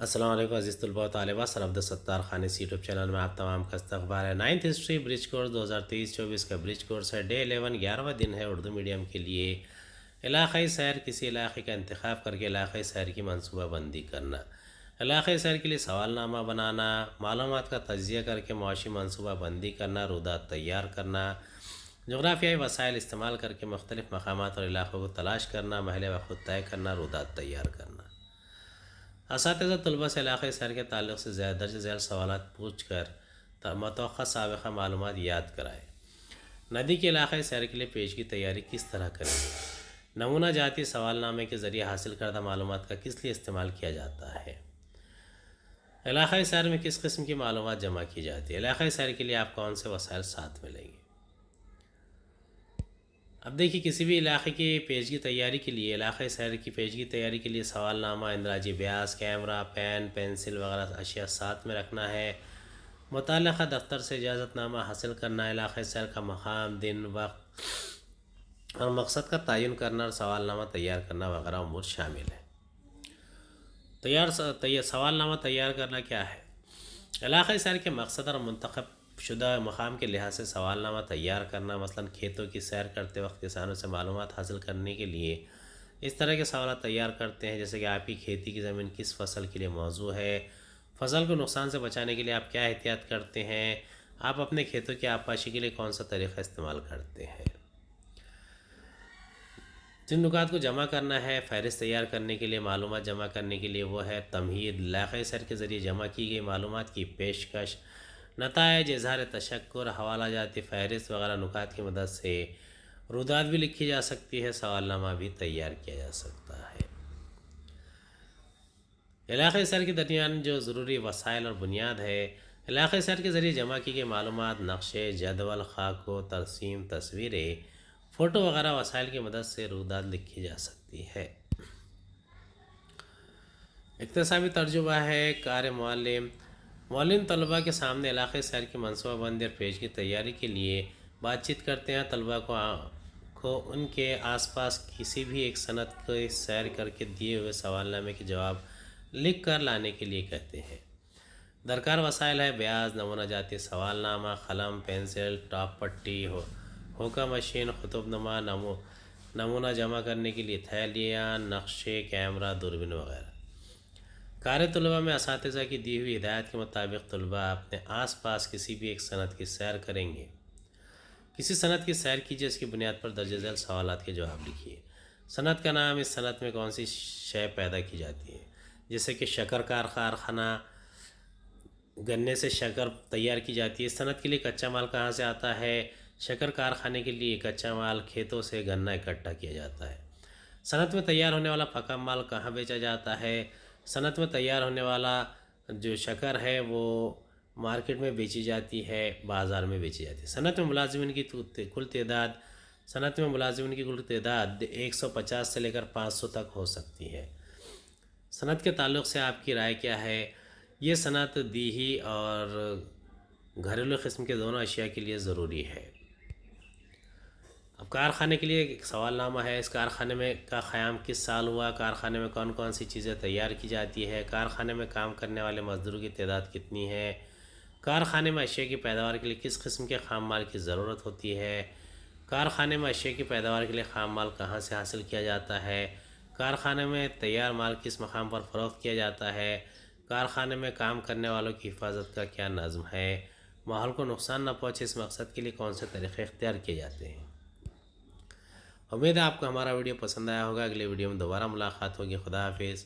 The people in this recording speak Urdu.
السلام علیکم عزیز طلباء و طالبات، سر عبدالستار خانیس یوٹیوب چینل میں آپ تمام کا استقبال ہے۔ 9th ہسٹری برج کورس 2023-24 کا برج کورس ہے۔ ڈے 11 11واں دن ہے اردو میڈیم کے لیے۔ علاقائی سیر، کسی علاقے کا انتخاب کر کے علاقائی سیر کی منصوبہ بندی کرنا، علاقائی سیر کے لیے سوال نامہ بنانا، معلومات کا تجزیہ کر کے معاشی منصوبہ بندی کرنا، رودات تیار کرنا، جغرافیائی وسائل استعمال کر کے مختلف مقامات اور علاقوں کو تلاش کرنا، محل وقت طے کرنا، رودات تیار کرنا۔ اساتذہ طلباء سے علاقائی سیر کے تعلق سے درج ذیل سوالات پوچھ کر متوقع سابقہ معلومات یاد کرائے۔ ندی کے علاقائی سیر کے لیے پیش کی تیاری کس طرح کریں گے؟ نمونہ جاتی سوال نامے کے ذریعے حاصل کردہ معلومات کا کس لیے استعمال کیا جاتا ہے؟ علاقائی سیر میں کس قسم کی معلومات جمع کی جاتی ہے؟ علاقائی سیر کے لیے آپ کون سے وسائل ساتھ میں لیں گے؟ اب دیکھیے، کسی بھی علاقے کی پیشگی تیاری کے لیے، علاقائی سیر کی پیشگی تیاری کے لیے سوال نامہ، اندراجی بیاس، کیمرہ، پین، پینسل وغیرہ اشیاء ساتھ میں رکھنا ہے۔ متعلقہ دفتر سے اجازت نامہ حاصل کرنا، علاقائی سیر کا مقام، دن، وقت اور مقصد کا تعین کرنا اور سوال نامہ تیار کرنا وغیرہ امور شامل ہے۔ سوال نامہ تیار کرنا کیا ہے؟ علاقائی سیر کے مقصد اور منتخب شدہ مقام کے لحاظ سے سوال نامہ تیار کرنا، مثلا کھیتوں کی سیر کرتے وقت کسانوں سے معلومات حاصل کرنے کے لیے اس طرح کے سوالات تیار کرتے ہیں، جیسے کہ آپ کی کھیتی کی زمین کس فصل کے لیے موزوں ہے، فصل کو نقصان سے بچانے کے لیے آپ کیا احتیاط کرتے ہیں، آپ اپنے کھیتوں کی آبپاشی کے لیے کون سا طریقہ استعمال کرتے ہیں۔ جن نکات کو جمع کرنا ہے فہرست تیار کرنے کے لیے، معلومات جمع کرنے کے لیے، وہ ہے تمہید، علاقائی سیر کے ذریعے جمع کی گئی معلومات کی پیشکش، نتائج، اظہار تشکر، حوالہ جاتی فہرست وغیرہ نکات کی مدد سے رودات بھی لکھی جا سکتی ہے، سوال نامہ بھی تیار کیا جا سکتا ہے۔ علاقائی سیر کے درمیان جو ضروری وسائل اور بنیاد ہے، علاقائی سیر کے ذریعے جمع کی گئی معلومات، نقشے، جدول، خاکوں، ترسیم، تصویریں، فوٹو وغیرہ وسائل کی مدد سے رودات لکھی جا سکتی ہے۔ اقتصابی ترجمہ ہے کار معلم طلباء کے سامنے علاقائی سیر کی منصوبہ بندی اور پیش کی تیاری کے لیے بات چیت کرتے ہیں۔ طلباء کو ان کے آس پاس کسی بھی ایک صنعت کو سیر کر کے دیے ہوئے سوال نامے کے جواب لکھ کر لانے کے لیے کہتے ہیں۔ درکار وسائل ہے بیاض، نمونہ جاتی سوال نامہ، قلم، پینسل، ٹاپ پٹی، ہوکا مشین، خطب نما، نمونہ جمع کرنے کے لیے تھیلیاں، نقشے، کیمرہ، دوربین وغیرہ۔ کار طلباء میں اساتذہ کی دی ہوئی ہدایت کے مطابق طلباء اپنے آس پاس کسی بھی ایک صنعت کی سیر کریں گے۔ کسی صنعت کی سیر کیجیے، اس کی بنیاد پر درج ذیل سوالات کے جواب لکھیے۔ صنعت کا نام، اس صنعت میں کون سی شے پیدا کی جاتی ہے، جیسے کہ شکر کارخانہ، گنے سے شکر تیار کی جاتی ہے۔ صنعت کے لیے کچا مال کہاں سے آتا ہے؟ شکر کارخانے کے لیے کچا مال کھیتوں سے گنا اکٹھا کیا جاتا ہے۔ صنعت میں تیار ہونے والا پکا مال کہاں بیچا جاتا ہے؟ صنعت میں تیار ہونے والا جو شکر ہے وہ مارکیٹ میں بیچی جاتی ہے، بازار میں بیچی جاتی ہے۔ صنعت میں ملازمین کی کل تعداد، صنعت میں ملازمین کی کل تعداد 150 سے لے کر 500 تک ہو سکتی ہے۔ صنعت کے تعلق سے آپ کی رائے کیا ہے؟ یہ صنعت دیہی اور گھریلو قسم کے دونوں اشیاء کے لیے ضروری ہے۔ اب کارخانے کے لیے ایک سوال نامہ ہے، اس کارخانے میں کا قیام کس سال ہوا، کارخانے میں کون کون سی چیزیں تیار کی جاتی ہے، کارخانے میں کام کرنے والے مزدوروں کی تعداد کتنی ہے، کارخانے میں اشیاء کی پیداوار کے لیے کس قسم کے خام مال کی ضرورت ہوتی ہے، کارخانے میں اشیاء کی پیداوار کے لیے خام مال کہاں سے حاصل کیا جاتا ہے، کارخانے میں تیار مال کس مقام پر فروخت کیا جاتا ہے، کارخانے میں کام کرنے والوں کی حفاظت کا کیا نظم ہے، ماحول کو نقصان نہ پہنچے اس مقصد کے لیے کون سے طریقے اختیار کیے جاتے ہیں۔ امید ہے آپ کو ہمارا ویڈیو پسند آیا ہوگا۔ اگلے ویڈیو میں دوبارہ ملاقات ہوگی۔ خدا حافظ۔